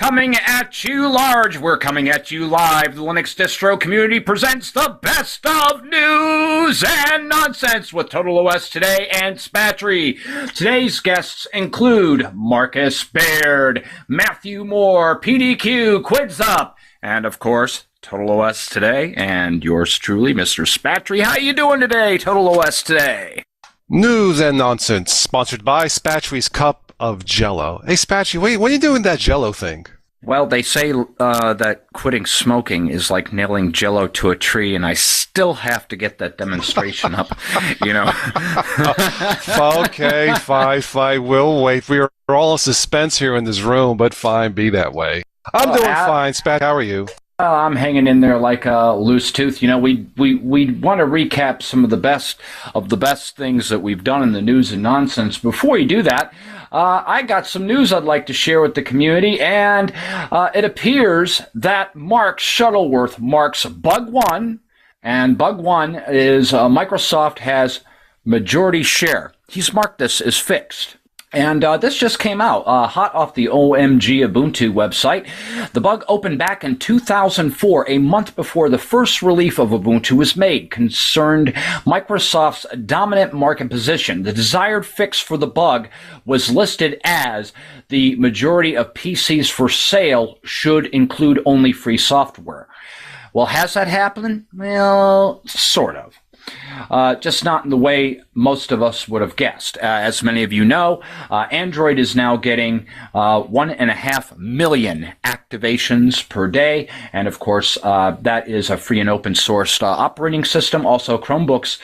coming at you large. We're coming at you live. The Linux Distro Community presents the best of news and nonsense with TotalOS Today and Spatry. Today's guests include Marcus Baird, Matthew Moore, PDQ, Quids Up, and of course, TotalOS Today and yours truly, Mr. Spatry. How you doing today, TotalOS Today? News and nonsense, sponsored by Spatry's Cup of Jello. Hey, Spatry, what are you doing that Jello thing? Well, they say that quitting smoking is like nailing Jello to a tree, and I still have to get that demonstration up, you know. Okay, fine, we'll wait. We are all in suspense here in this room, but fine, be that way. I'm doing fine, Spat. How are you? I'm hanging in there like a loose tooth. You know, we want to recap some of the best things that we've done in the news and nonsense. Before you do that, I got some news I'd like to share with the community, and it appears that Mark Shuttleworth marks Bug One, and Bug One is Microsoft has majority share. He's marked this as fixed. And this just came out, hot off the OMG Ubuntu website. The bug opened back in 2004, a month before the first release of Ubuntu was made, concerned Microsoft's dominant market position. The desired fix for the bug was listed as the majority of PCs for sale should include only free software. Well, has that happened? Well, sort of. Just not in the way most of us would have guessed. As many of you know, Android is now getting 1.5 million activations per day, and of course, that is a free and open source operating system. Also, Chromebooks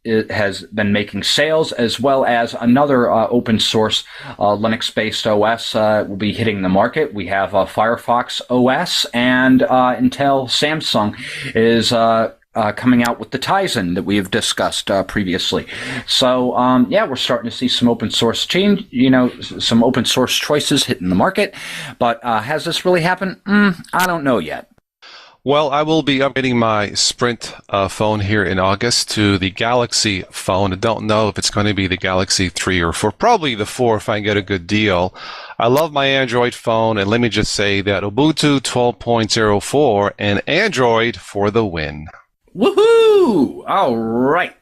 it has been making sales, as well as another open source Linux-based OS will be hitting the market. We have Firefox OS, and Intel Samsung is coming out with the Tizen that we have discussed previously. So, yeah, we're starting to see some open source change, you know, some open source choices hitting the market. But has this really happened? I don't know yet. Well, I will be updating my Sprint phone here in August to the Galaxy phone. I don't know if it's going to be the Galaxy 3 or 4, probably the 4 if I get a good deal. I love my Android phone, and let me just say that Ubuntu 12.04 and Android for the win. Woohoo! All right.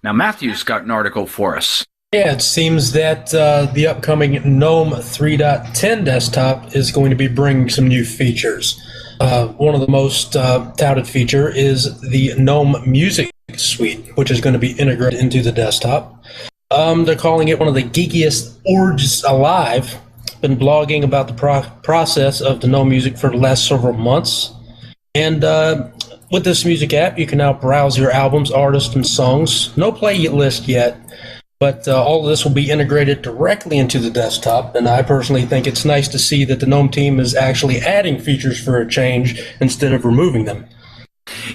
Now, Matthew's got an article for us. Yeah, it seems that the upcoming GNOME 3.10 desktop is going to be bringing some new features. One of the most touted feature is the GNOME Music Suite, which is going to be integrated into the desktop. They're calling it one of the geekiest orgs alive. Been blogging about the process of the GNOME Music for the last several months. And with this music app, you can now browse your albums, artists, and songs. No playlist yet, but all of this will be integrated directly into the desktop, and I personally think it's nice to see that the GNOME team is actually adding features for a change instead of removing them.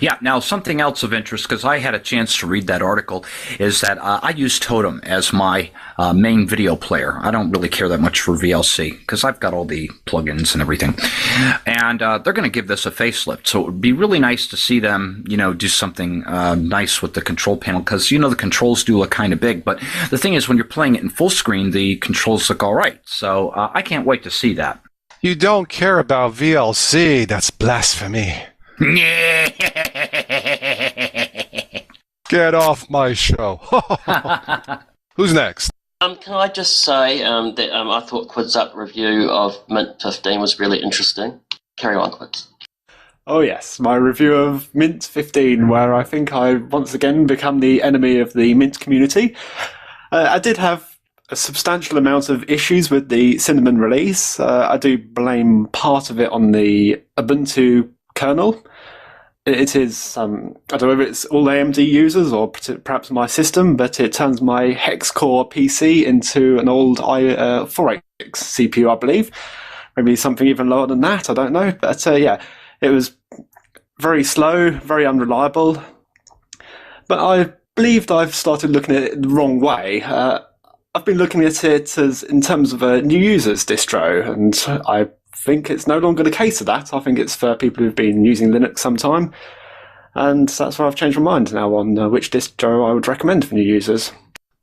Yeah, now something else of interest, because I had a chance to read that article, is that I use Totem as my main video player. I don't really care that much for VLC, because I've got all the plugins and everything. And they're going to give this a facelift, so it would be really nice to see them, you know, do something nice with the control panel, because, you know, the controls do look kind of big, but the thing is, when you're playing it in full screen, the controls look all right. So I can't wait to see that. You don't care about VLC? That's blasphemy. Get off my show. Who's next? Can I just say that I thought Quids Up review of Mint 15 was really interesting. Carry on, Quids. Oh yes, my review of Mint 15, where I think I once again become the enemy of the Mint community. I did have a substantial amount of issues with the Cinnamon release. I do blame part of it on the Ubuntu kernel. It is, I don't know if it's all AMD users or perhaps my system, but it turns my hex-core PC into an old i486 CPU, I believe. Maybe something even lower than that, I don't know. But yeah, it was very slow, very unreliable. But I believed I've started looking at it the wrong way. I've been looking at it as in terms of a new users distro, and I think it's no longer the case of that. I think it's for people who've been using Linux some time, and that's why I've changed my mind now on which distro I would recommend for new users.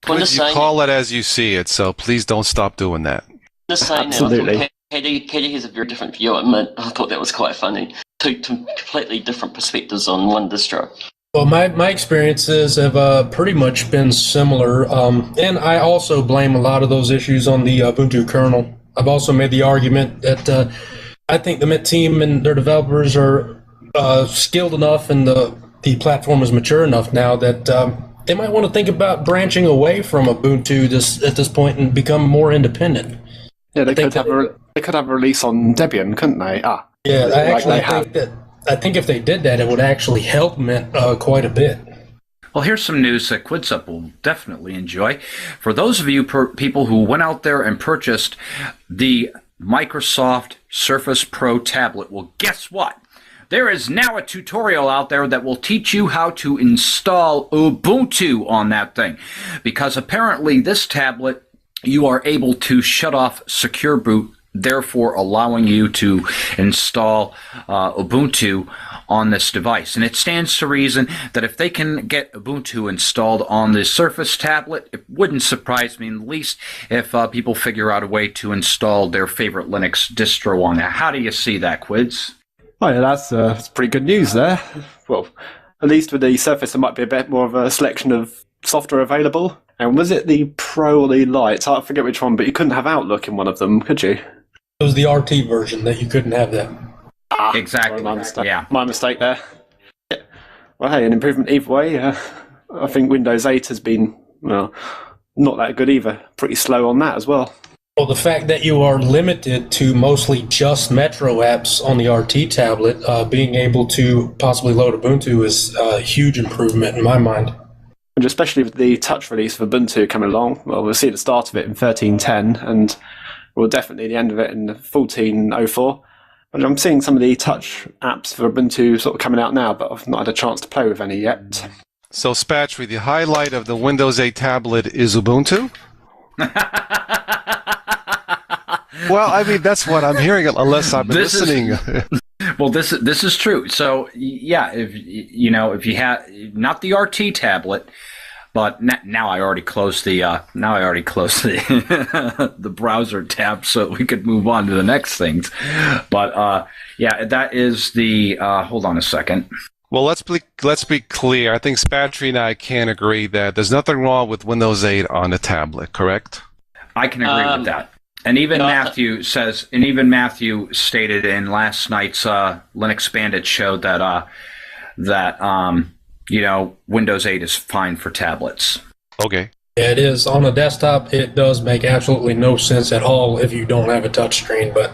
You call it as you see it, so please don't stop doing that. Just saying Absolutely. Now, Katie has a very different view on Mint. I thought that was quite funny. Two completely different perspectives on one distro. Well, my experiences have pretty much been similar, and I also blame a lot of those issues on the Ubuntu kernel. I've also made the argument that I think the Mint team and their developers are skilled enough, and the platform is mature enough now that they might want to think about branching away from Ubuntu at this point and become more independent. Yeah, they could have a release on Debian, couldn't they? I think if they did that, it would actually help Mint quite a bit. Well, here's some news that Quidsup will definitely enjoy. For those of you people who went out there and purchased the Microsoft Surface Pro tablet, well, guess what? There is now a tutorial out there that will teach you how to install Ubuntu on that thing. Because apparently this tablet, you are able to shut off Secure Boot, therefore allowing you to install Ubuntu on this device. And it stands to reason that if they can get Ubuntu installed on the Surface tablet, it wouldn't surprise me in the least if people figure out a way to install their favorite Linux distro on that. How do you see that, Quids? Oh, yeah, that's pretty good news there. Well, at least with the Surface, there might be a bit more of a selection of software available. And was it the Pro or the Lite? I forget which one, but you couldn't have Outlook in one of them, could you? It was the RT version that you couldn't have that. Exactly. My mistake. Yeah. My mistake there. Yeah. Well, hey, an improvement either way. I think Windows 8 has been, well, not that good either. Pretty slow on that as well. Well, the fact that you are limited to mostly just Metro apps on the RT tablet, being able to possibly load Ubuntu is a huge improvement in my mind. And especially with the touch release of Ubuntu coming along, well, we'll see the start of it in 13.10, and we'll definitely the end of it in 14.04. But I'm seeing some of the touch apps for Ubuntu sort of coming out now, but I've not had a chance to play with any yet. So, Spatry, the highlight of the Windows 8 tablet is Ubuntu? Well, I mean, that's what I'm hearing, unless I'm listening. Well, this is true. So, yeah, if you have not the RT tablet, but now I already closed the the browser tab so we could move on to the next things. But yeah, that is the hold on a second. Well, let's be clear. I think Spatry and I can agree that there's nothing wrong with Windows 8 on the tablet, correct? I can agree with that. And even Matthew stated in last night's Linux Bandit show that Windows 8 is fine for tablets. Okay. Yeah, it is. On a desktop, it does make absolutely no sense at all if you don't have a touchscreen, but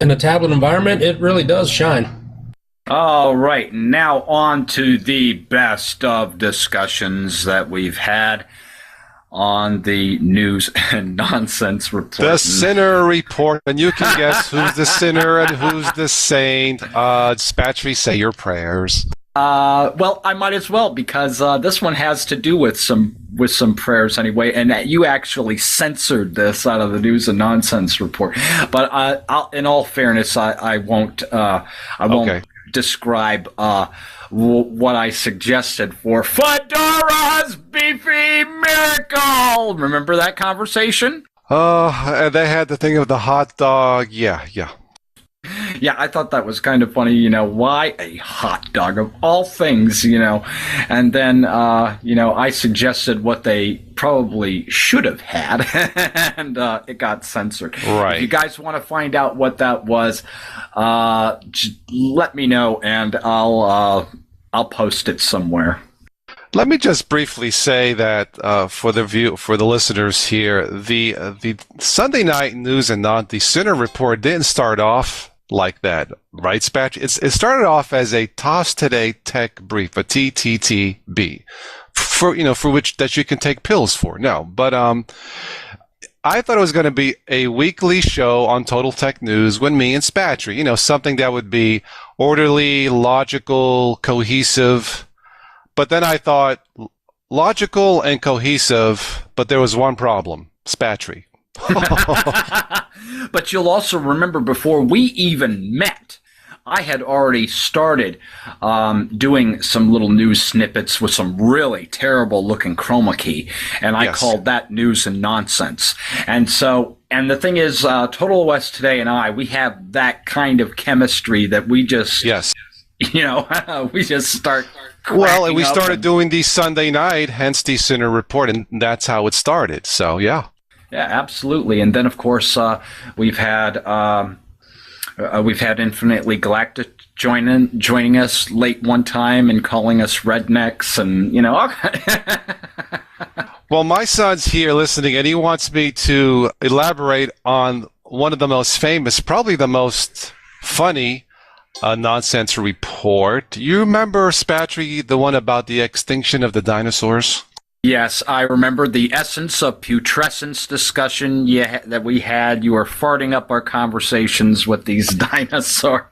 in a tablet environment, it really does shine. All right, now on to the best of discussions that we've had on the news and nonsense report. The sinner report, and you can guess who's the sinner and who's the saint. Spatry, say your prayers. Well, I might as well, because this one has to do with some prayers anyway, and you actually censored this out of the news and nonsense report. But in all fairness, I won't describe what I suggested for Fedora's Beefy Miracle. Remember that conversation? They had the thing of the hot dog. Yeah. Yeah, I thought that was kind of funny, why a hot dog of all things, and then, I suggested what they probably should have had, and it got censored. Right. If you guys want to find out what that was, just let me know, and I'll post it somewhere. Let me just briefly say that for the listeners here, the Sunday night news and the Sinner report didn't start off like that, right, Spatch? It started off as a Toss Today Tech Brief, a TTTB, for which that you can take pills for. No, but I thought it was going to be a weekly show on Total Tech News with me and Spatry, something that would be orderly, logical, cohesive. But then I thought logical and cohesive, but there was one problem, Spatry. But you'll also remember before we even met, I had already started doing some little news snippets with some really terrible looking chroma key, and I called that news and nonsense. And so And the thing is, Total OS Today and we have that kind of chemistry that we just, Yes. we just start. Well, and we cracking up started doing these Sunday night, hence the Sinner Report, and that's how it started. So, yeah. Yeah, absolutely. And then, of course, we've had Infinitely Galactic joining us late one time and calling us rednecks, and Well, my son's here listening, and he wants me to elaborate on one of the most famous, probably the most funny nonsense report. You remember, Spatry, the one about the extinction of the dinosaurs? Yes, I remember the essence of putrescence discussion that we had. You were farting up our conversations with these dinosaur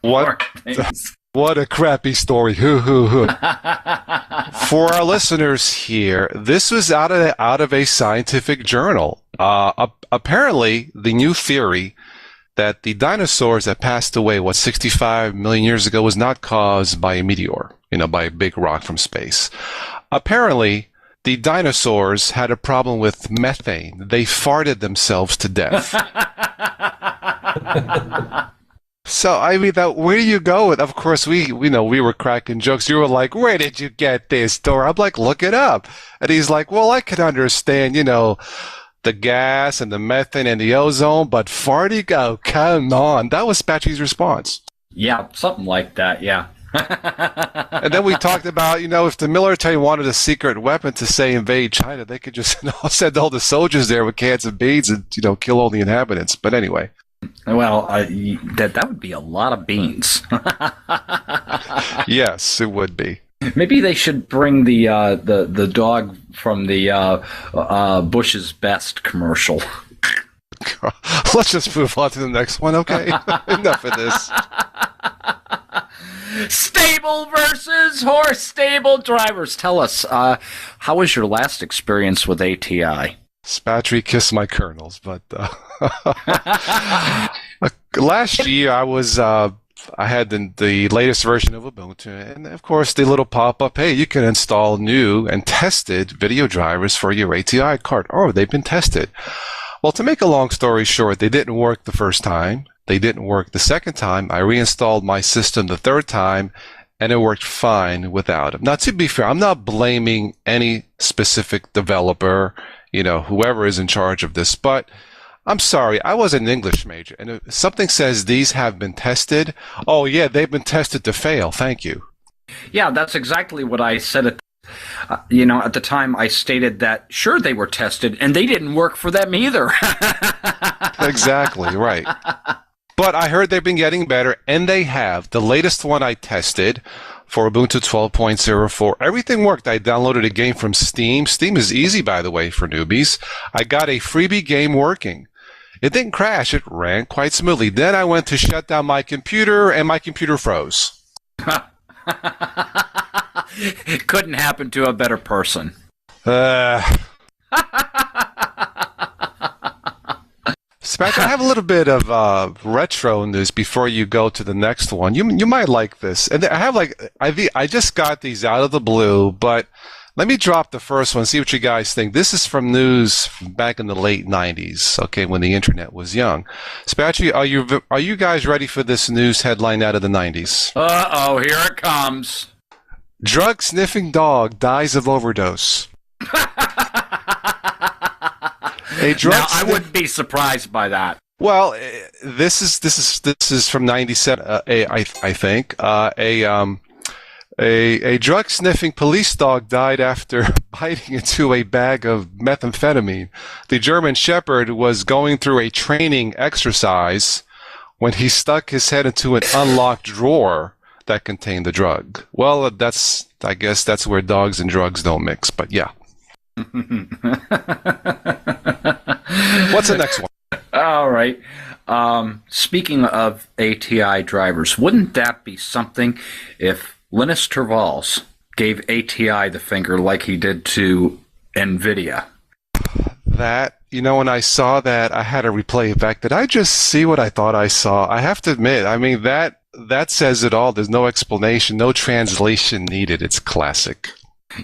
things. What a crappy story. Hoo, hoo, hoo. For our listeners here, this was out of a scientific journal. Apparently, the new theory that the dinosaurs that passed away, 65 million years ago, was not caused by a meteor, by a big rock from space. Apparently, the dinosaurs had a problem with methane. They farted themselves to death. So, I mean, where do you go with? Of course, we were cracking jokes. You were like, where did you get this, Dora? I'm like, look it up. And he's like, well, I can understand, the gas and the methane and the ozone, but farting, oh, come on. That was Spatchy's response. Yeah, something like that, yeah. And then we talked about, if the military wanted a secret weapon to, say, invade China, they could just send all the soldiers there with cans of beans and, kill all the inhabitants. But anyway. Well, that would be a lot of beans. Yes, it would be. Maybe they should bring the dog from the Bush's Best commercial. Let's just move on to the next one, okay? Enough of this. Stable versus horse stable drivers. Tell us, how was your last experience with ATI? Spatry, kiss my kernels, but last year I had the latest version of Ubuntu, and of course the little pop-up, hey, you can install new and tested video drivers for your ATI card. Oh, they've been tested. Well, to make a long story short, they didn't work the first time. They didn't work the second time. I reinstalled my system the third time, and it worked fine without them. Now, to be fair, I'm not blaming any specific developer, whoever is in charge of this, but I'm sorry, I was an English major, and if something says these have been tested, oh yeah, they've been tested to fail, thank you. Yeah, that's exactly what I said at the time. I stated that, sure, they were tested, and they didn't work for them either. Exactly, right. But I heard they've been getting better, and they have. The latest one I tested for Ubuntu 12.04, everything worked. I downloaded a game from Steam. Steam is easy, by the way, for newbies. I got a freebie game working. It didn't crash. It ran quite smoothly. Then I went to shut down my computer, and my computer froze. Couldn't happen to a better person. Spatch, I have a little bit of retro news before you go to the next one. You might like this. And I have I just got these out of the blue, but let me drop the first one, see what you guys think. This is from news back in the late 90s, okay, when the internet was young. Spatchy, are you guys ready for this news headline out of the 90s? Uh-oh, here it comes. Drug-sniffing dog dies of overdose. Now, I wouldn't be surprised by that. Well, this is from '97, I think. A drug-sniffing police dog died after biting into a bag of methamphetamine. The German Shepherd was going through a training exercise when he stuck his head into an unlocked drawer that contained the drug. Well, I guess that's where dogs and drugs don't mix. But yeah. What's the next one? All right. Speaking of ATI drivers, wouldn't that be something if Linus Torvalds gave ATI the finger like he did to NVIDIA? That, when I saw that, I had to replay it back. Did I just see what I thought I saw? I have to admit, I mean, that says it all. There's no explanation, no translation needed. It's classic.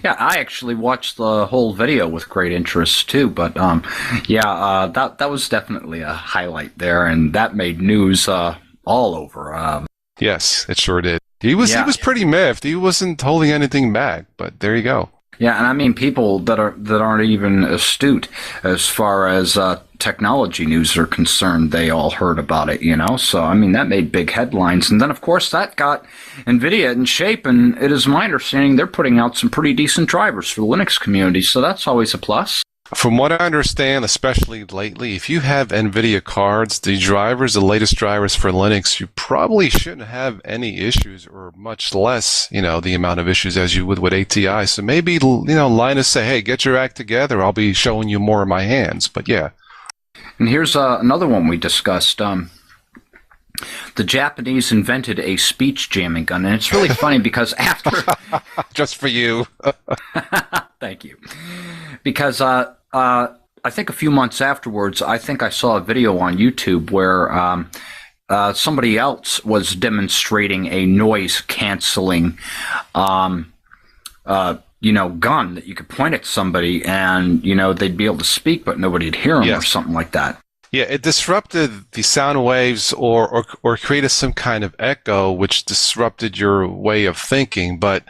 Yeah, I actually watched the whole video with great interest too. But that was definitely a highlight there, and that made news all over. Yes, it sure did. He was pretty miffed. He wasn't holding anything back, but there you go. Yeah, and I mean people that aren't even astute as far as technology news are concerned, they all heard about it, you know. So I mean that made big headlines, and then of course that got NVIDIA in shape, and it is my understanding they're putting out some pretty decent drivers for the Linux community, so that's always a plus. From what I understand, especially lately, if you have NVIDIA cards, the latest drivers for Linux, you probably shouldn't have any issues, or much less, the amount of issues as you would with ATI. So maybe, Linus say, hey, get your act together. I'll be showing you more of my hands. But yeah. And here's another one we discussed. The Japanese invented a speech jamming gun, and it's really funny because after... Just for you. Thank you. Because I think a few months afterwards, I think I saw a video on YouTube where somebody else was demonstrating a noise-canceling, gun that you could point at somebody and, they'd be able to speak, but nobody'd hear them or something like that. Yeah, it disrupted the sound waves or created some kind of echo, which disrupted your way of thinking. But,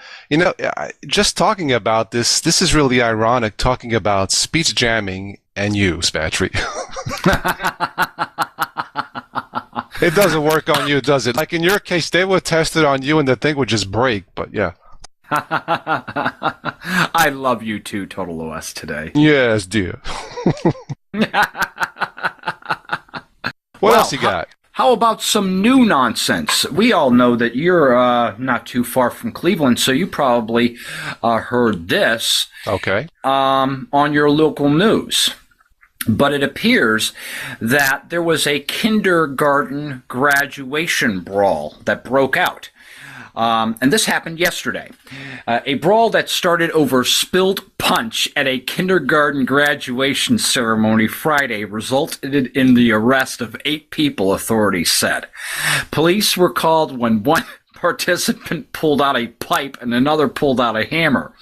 just talking about this is really ironic, talking about speech jamming and you, Spatry. It doesn't work on you, does it? Like in your case, they would test it on you and the thing would just break, but yeah. I love you too, Total OS today. Yes, dear. What else you got? How about some new nonsense? We all know that you're not too far from Cleveland, so you probably heard this on your local news. But it appears that there was a kindergarten graduation brawl that broke out. And this happened yesterday. A brawl that started over spilled punch at a kindergarten graduation ceremony Friday resulted in the arrest of 8 people, authorities said. Police were called when one participant pulled out a pipe and another pulled out a hammer.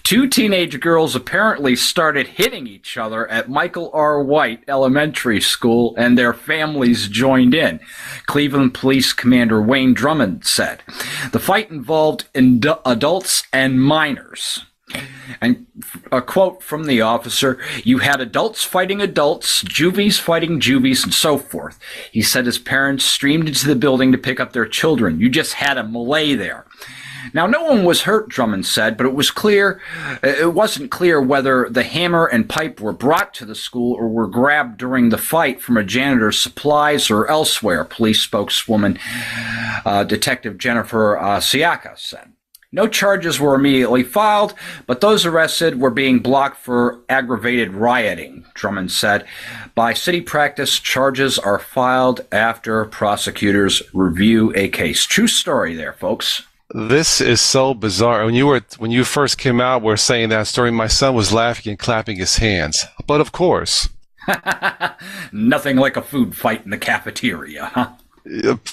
2 teenage girls apparently started hitting each other at Michael R. White Elementary School, and their families joined in, Cleveland Police Commander Wayne Drummond said. The fight involved adults and minors. And a quote from the officer, "You had adults fighting adults, juvies fighting juvies, and so forth." He said his parents streamed into the building to pick up their children. You just had a melee there. Now, no one was hurt, Drummond said, but it wasn't clear whether the hammer and pipe were brought to the school or were grabbed during the fight from a janitor's supplies or elsewhere, police spokeswoman Detective Jennifer Siaka said. No charges were immediately filed, but those arrested were being blocked for aggravated rioting, Drummond said. By city practice, charges are filed after prosecutors review a case. True story there, folks. This is so bizarre. When you first came out, we're saying that story. My son was laughing and clapping his hands. But of course. Nothing like a food fight in the cafeteria, huh?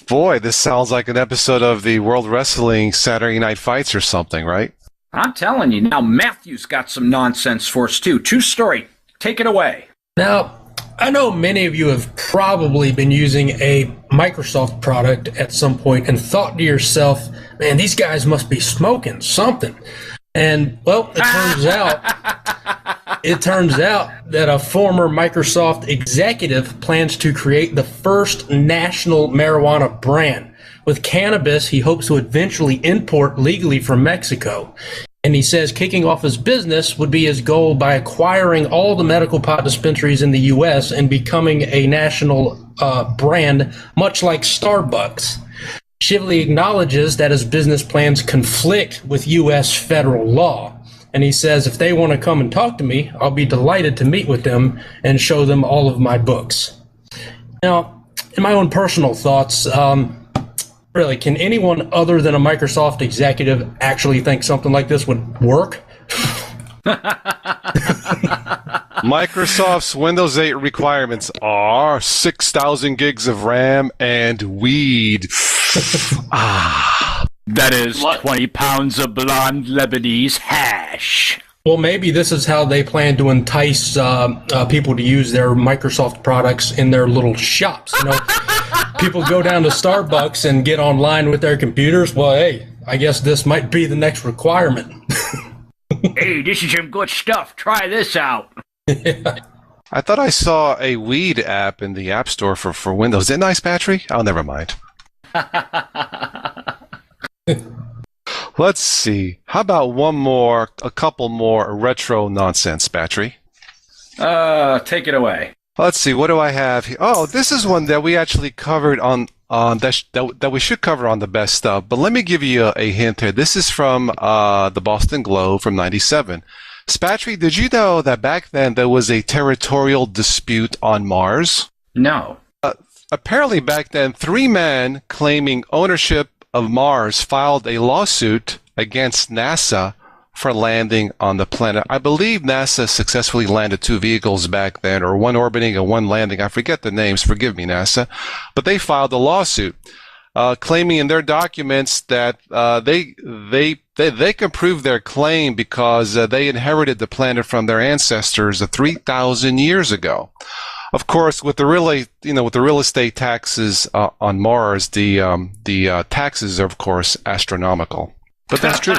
Boy, this sounds like an episode of the World Wrestling Saturday Night Fights or something, right? I'm telling you. Now, Matthew's got some nonsense for us, too. True story. Take it away. Now, I know many of you have probably been using a Microsoft product at some point and thought to yourself, man, these guys must be smoking something. And, well, it turns out that a former Microsoft executive plans to create the first national marijuana brand. With cannabis, he hopes to eventually import legally from Mexico. And he says kicking off his business would be his goal by acquiring all the medical pot dispensaries in the U.S. and becoming a national brand, much like Starbucks. Shively acknowledges that his business plans conflict with U.S. federal law. And he says, if they want to come and talk to me, I'll be delighted to meet with them and show them all of my books. Now, in my own personal thoughts, really, can anyone other than a Microsoft executive actually think something like this would work? Microsoft's Windows 8 requirements are 6,000 gigs of RAM and weed. That is What? 20 pounds of blonde Lebanese hash. Well, maybe this is how they plan to entice people to use their Microsoft products in their little shops. You know, people go down to Starbucks and get online with their computers. Well, hey, I guess this might be the next requirement. Hey, this is some good stuff. Try this out. I thought I saw a weed app in the App Store for Windows. Is it nice, Patrick? Oh, never mind. Let's see. How about a couple more retro nonsense, Patrick? Take it away. Let's see. What do I have here? Oh, this is one that we actually covered on that we should cover on the best stuff. But let me give you a hint here. This is from the Boston Globe from '97. Spatry, did you know that back then there was a territorial dispute on Mars? No. Apparently back then, 3 men claiming ownership of Mars filed a lawsuit against NASA for landing on the planet. I believe NASA successfully landed 2 vehicles back then, or one orbiting and one landing. I forget the names. Forgive me, NASA. But they filed a lawsuit claiming in their documents that they can prove their claim because they inherited the planet from their ancestors 3,000 years ago. Of course, with the real estate taxes on Mars, the taxes are of course astronomical. But that's true.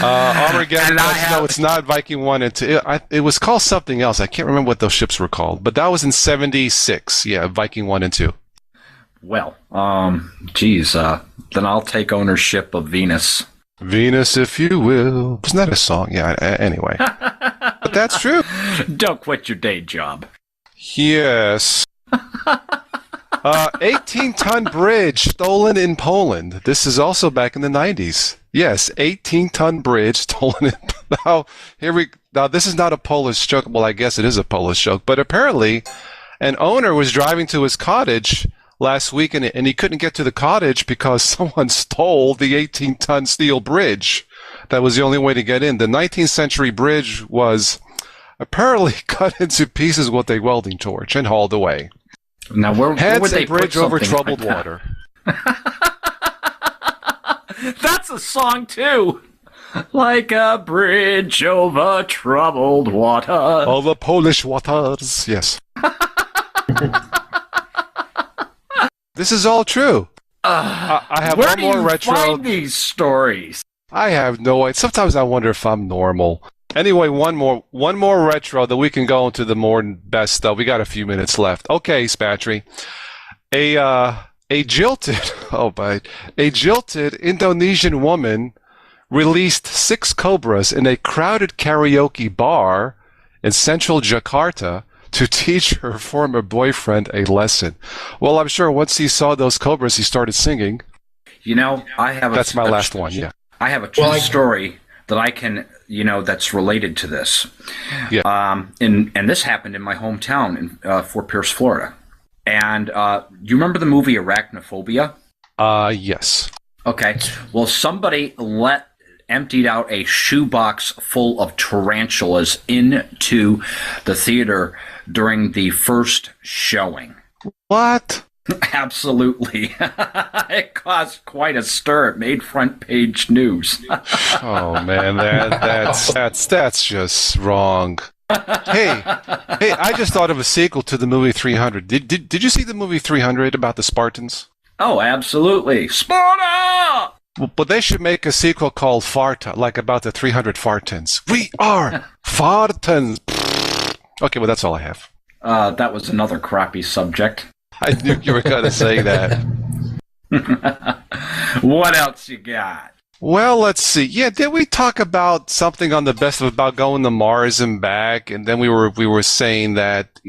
Armageddon, no, it's not Viking 1 and 2. It was called something else. I can't remember what those ships were called. But that was in '76. Yeah, Viking 1 and 2. Well, then I'll take ownership of Venus. Venus, if you will. Isn't that a song? Yeah, anyway. But that's true. Don't quit your day job. Yes. 18-ton bridge stolen in Poland. This is also back in the 90s. Yes, 18-ton bridge stolen in Now, this is not a Polish joke. Well, I guess it is a Polish joke. But apparently, an owner was driving to his cottage last week, and he couldn't get to the cottage because someone stole the 18-ton steel bridge. That was the only way to get in. The 19th century bridge was apparently cut into pieces with a welding torch and hauled away. Now, where would they a bridge put over something troubled like water. That's a song, too. Like a bridge over troubled water. Over Polish waters, yes. This is all true. I have Where one more do you retro. find these stories? I have no idea. Sometimes I wonder if I'm normal. Anyway, one more retro that we can go into the more best stuff. We got a few minutes left. Okay, Spatry. A jilted Indonesian woman released 6 cobras in a crowded karaoke bar in central Jakarta to teach her former boyfriend a lesson. Well, I'm sure once he saw those cobras, he started singing. You know, That's my last one, yeah. I have a true story that I can, that's related to this. Yeah. And this happened in my hometown in Fort Pierce, Florida. And you remember the movie Arachnophobia? Yes. Okay. Well, somebody emptied out a shoebox full of tarantulas into the theater during the first showing. What? Absolutely. It caused quite a stir. It made front page news. Oh man, that's just wrong. Hey, I just thought of a sequel to the movie 300. Did you see the movie 300 about the Spartans? Oh, absolutely. Sparta! But they should make a sequel called Farta, like about the 300 Fartans. We are Fartans. Okay, well, that's all I have. That was another crappy subject. I knew you were going to say that. What else you got? Well, let's see. Yeah, did we talk about something on the best of about going to Mars and back? And then we were saying that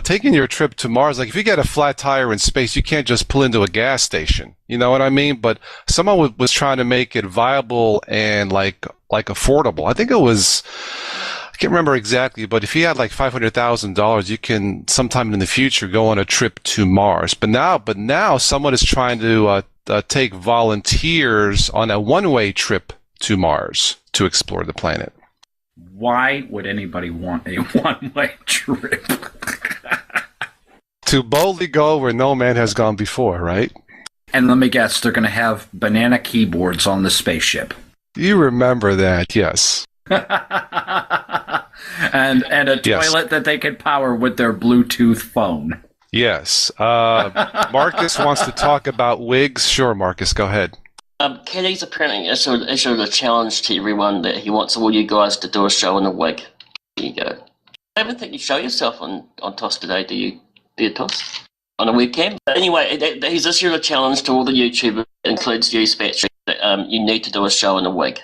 taking your trip to Mars, like if you get a flat tire in space, you can't just pull into a gas station. You know what I mean? But someone was trying to make it viable and like affordable. I think it was. I can't remember exactly, but if you had like $500,000, you can sometime in the future go on a trip to Mars. But now someone is trying to take volunteers on a one-way trip to Mars to explore the planet. Why would anybody want a one-way trip? To boldly go where no man has gone before, right? And let me guess, they're going to have banana keyboards on the spaceship. You remember that, yes. and a Yes. toilet that they can power with their Bluetooth phone. Yes. Marcus wants to talk about wigs. Sure, Marcus, go ahead. Caddy's apparently issued a challenge to everyone that he wants all you guys to do a show in a wig. There you go. I don't think you show yourself on TOS today, do you? Do you, TOS? On a webcam? But anyway, he's issued a challenge to all the YouTubers, includes you, Spatry, that you need to do a show in a wig.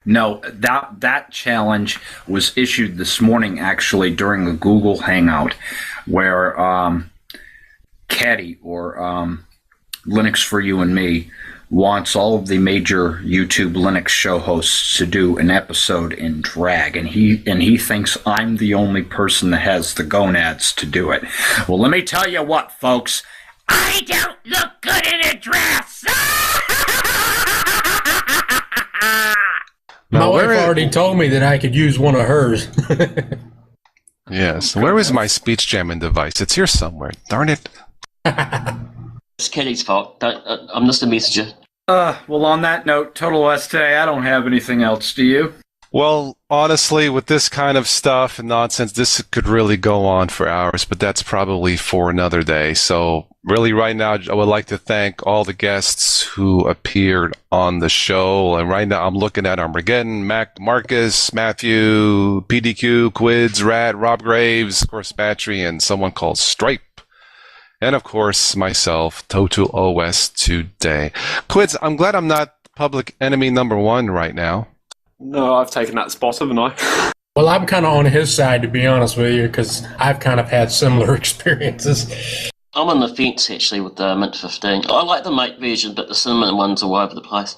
No, that challenge was issued this morning, actually, during a Google Hangout, where Caddy, or Linux for You and Me, wants all of the major YouTube Linux show hosts to do an episode in drag, and he thinks I'm the only person that has the gonads to do it. Well, let me tell you what, folks, I don't look good in a dress. My Now, wife where- already told me that I could use one of hers. Yes. Where is my speech jamming device? It's here somewhere. Darn it. It's Caddy's fault. I'm just a messenger. Well, on that note, Total OS today, I don't have anything else. Do you? Well, honestly, with this kind of stuff and nonsense, this could really go on for hours, but that's probably for another day. So really right now, I would like to thank all the guests who appeared on the show. And right now I'm looking at Armageddon, Marcus, Matthew, PDQ, Quids, Rat, Rob Graves, of course, Battery, and someone called Stripe. And of course, myself, Total OS today. Quids, I'm glad I'm not public enemy number one right now. No, I've taken that spot, haven't I? Well, I'm kind of on his side, to be honest with you, because I've kind of had similar experiences. I'm on the fence, actually, with the Mint 15. I like the Mate version, but the Cinnamon one's all over the place.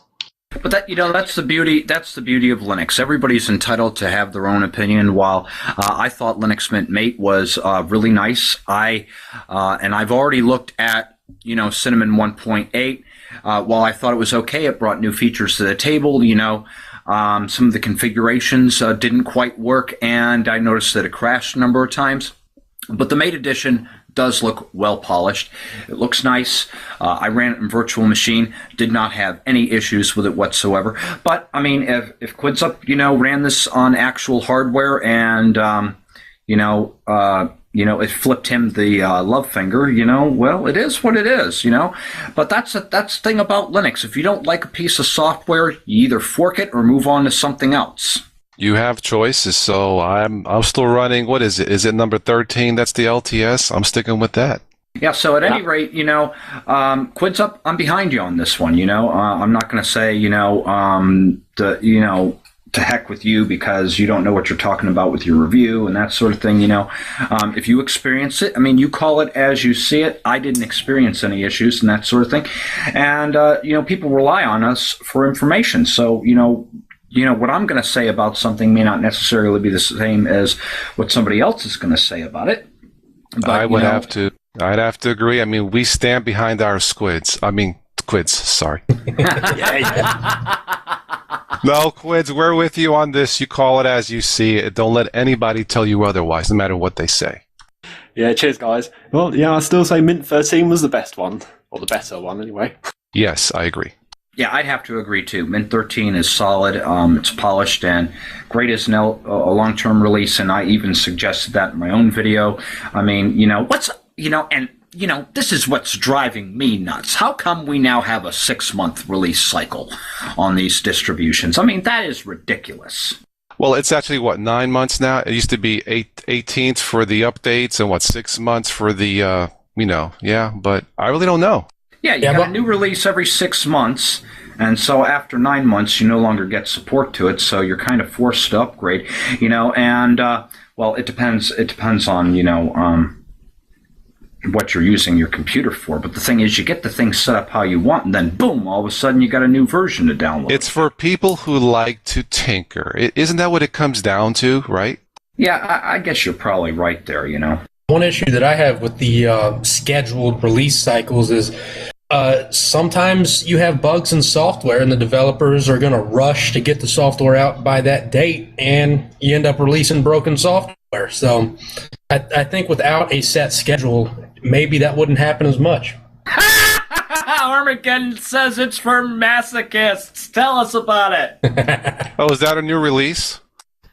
But that's the beauty. That's the beauty of Linux. Everybody's entitled to have their own opinion. While I thought Linux Mint Mate was really nice, and I've already looked at Cinnamon 1.8. While I thought it was okay, it brought new features to the table. Some of the configurations didn't quite work, and I noticed that it crashed a number of times. But the Mate edition does look well polished. It looks nice. I ran it in virtual machine, did not have any issues with it whatsoever. But I mean, if Quidsup, ran this on actual hardware and it flipped him the love finger, well, it is what it is, But that's the thing about Linux. If you don't like a piece of software, you either fork it or move on to something else. You have choices, so I'm still running. What is it? Is it number 13? That's the LTS. I'm sticking with that. Yeah. So at any rate, Quidsup, I'm behind you on this one. I'm not going to say to heck with you because you don't know what you're talking about with your review and that sort of thing. If you experience it, I mean, you call it as you see it. I didn't experience any issues and that sort of thing, and people rely on us for information. So what I'm going to say about something may not necessarily be the same as what somebody else is going to say about it. But, I'd have to agree. I mean, we stand behind our Quids, sorry. No, Quids, we're with you on this. You call it as you see it. Don't let anybody tell you otherwise, no matter what they say. Yeah, cheers, guys. Well, yeah, I still say Mint 13 was the best one. Or the better one, anyway. Yes, I agree. Yeah, I'd have to agree too. Mint 13 is solid. It's polished and great as a long-term release, and I even suggested that in my own video. I mean, this is what's driving me nuts. How come we now have a 6-month release cycle on these distributions? I mean, that is ridiculous. Well, it's actually, 9 months now? It used to be 18th for the updates and 6 months for the, but I really don't know. Yeah, you have a new release every 6 months, and so after 9 months, you no longer get support to it, so you're kind of forced to upgrade, and, it depends on, what you're using your computer for. But the thing is, you get the thing set up how you want, and then boom, all of a sudden you got a new version to download. It's for people who like to tinker. Isn't that what it comes down to, right? Yeah, I guess you're probably right there, One issue that I have with the scheduled release cycles is sometimes you have bugs in software and the developers are going to rush to get the software out by that date, and you end up releasing broken software. So I think without a set schedule, maybe that wouldn't happen as much. Armageddon says it's for masochists. Tell us about it. Oh, is that a new release?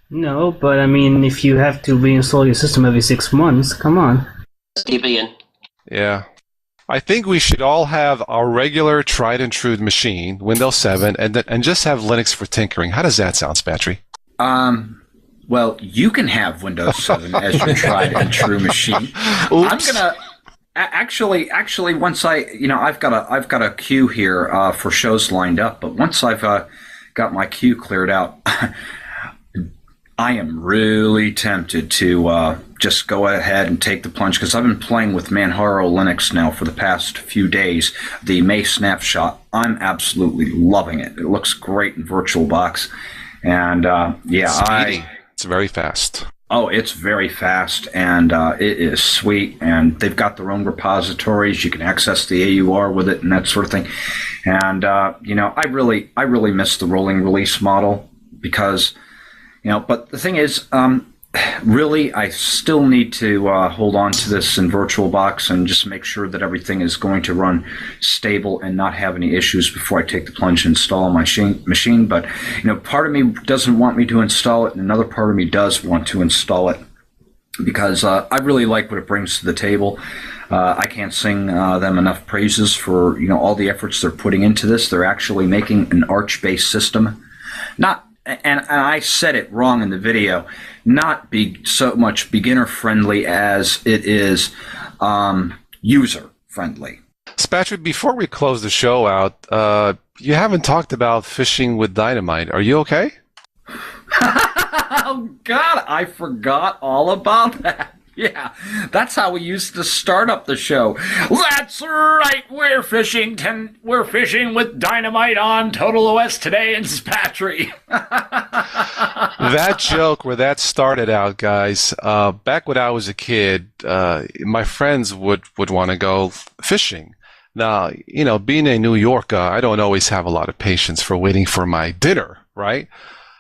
No, but I mean, if you have to reinstall your system every 6 months, come on. Debian. Yeah. I think we should all have our regular tried and true machine, Windows 7, and just have Linux for tinkering. How does that sound, Spatry? Well, you can have Windows 7 as your tried and true machine. I'm gonna actually once I've got a queue here for shows lined up, but once I've got my queue cleared out, I am really tempted to just go ahead and take the plunge, because I've been playing with Manjaro Linux now for the past few days. The May snapshot, I'm absolutely loving it. It looks great in VirtualBox, and It's very fast. Oh, it's very fast, and it is sweet, and they've got their own repositories. You can access the AUR with it and that sort of thing. And I really miss the rolling release model, because but the thing is, really, I still need to hold on to this in VirtualBox and just make sure that everything is going to run stable and not have any issues before I take the plunge and install my machine. But, part of me doesn't want me to install it, and another part of me does want to install it, because I really like what it brings to the table. I can't sing them enough praises for, all the efforts they're putting into this. They're actually making an Arch-based system. And I said it wrong in the video, not so much beginner-friendly as it is user-friendly. Spatry, before we close the show out, you haven't talked about fishing with dynamite. Are you okay? Oh, God, I forgot all about that. Yeah, that's how we used to start up the show. That's right, we're fishing with dynamite on Total OS Today and Spatry. That joke where that started out, guys, back when I was a kid, my friends would want to go fishing. Now, being a New Yorker, I don't always have a lot of patience for waiting for my dinner, right?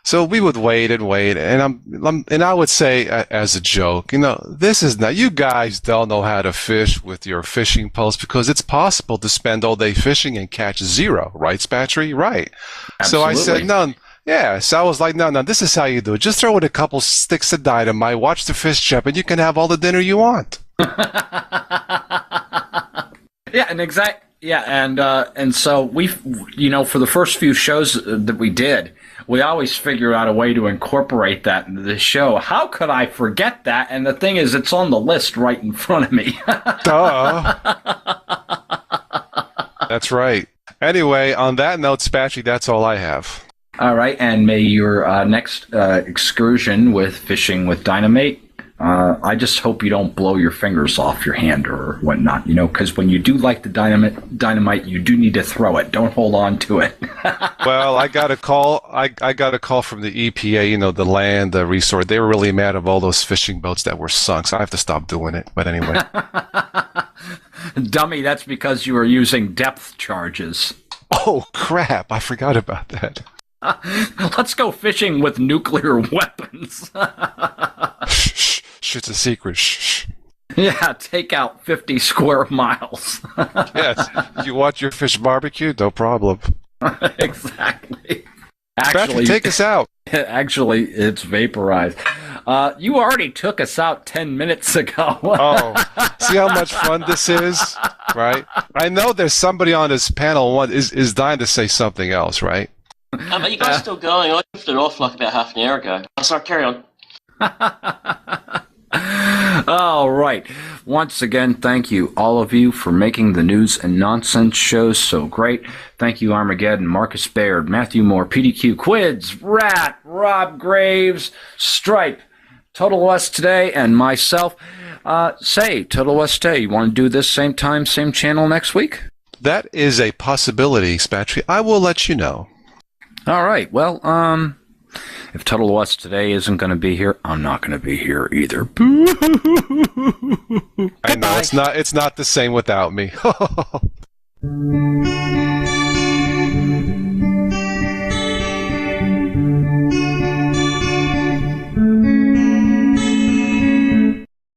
So we would wait and wait, and I would say as a joke, this is not, you guys don't know how to fish with your fishing poles, because it's possible to spend all day fishing and catch zero, right, Spatry? Right. Absolutely. So I said, no. Yeah, so I was like, no, this is how you do it. Just throw in a couple sticks of dynamite, watch the fish jump, and you can have all the dinner you want. Yeah, and so we, for the first few shows that we did, we always figure out a way to incorporate that into the show. How could I forget that? And the thing is, it's on the list right in front of me. Duh. That's right. Anyway, on that note, Spatchy, that's all I have. All right, and may your next excursion with fishing with dynamite, I just hope you don't blow your fingers off your hand or whatnot, because when you do like the dynamite, you do need to throw it. Don't hold on to it. Well, I got a call. I got a call from the EPA, the land resource. They were really mad of all those fishing boats that were sunk, so I have to stop doing it. But anyway. Dummy, that's because you were using depth charges. Oh, crap. I forgot about that. Let's go fishing with nuclear weapons. Shh, it's a secret. Shh. Yeah, take out 50 square miles. Yes, you want your fish barbecue? No problem. Exactly. Actually, take us out. Actually, it's vaporized. You already took us out 10 minutes ago. Oh, see how much fun this is, right? I know there's somebody on this panel is dying to say something else, right? But you guys still going? I lifted it off like about half an hour ago. Oh, sorry, carry on. All right. Once again, thank you, all of you, for making the News and Nonsense shows so great. Thank you, Armageddon, Marcus Baird, Matthew Moore, PDQ, Quids, Rat, Rob Graves, Stripe, Total OS Today, and myself. Total OS Today, you want to do this same time, same channel next week? That is a possibility, Spatry. I will let you know. All right. Well, if Total OS Today isn't going to be here, I'm not going to be here either. I know it's not the same without me.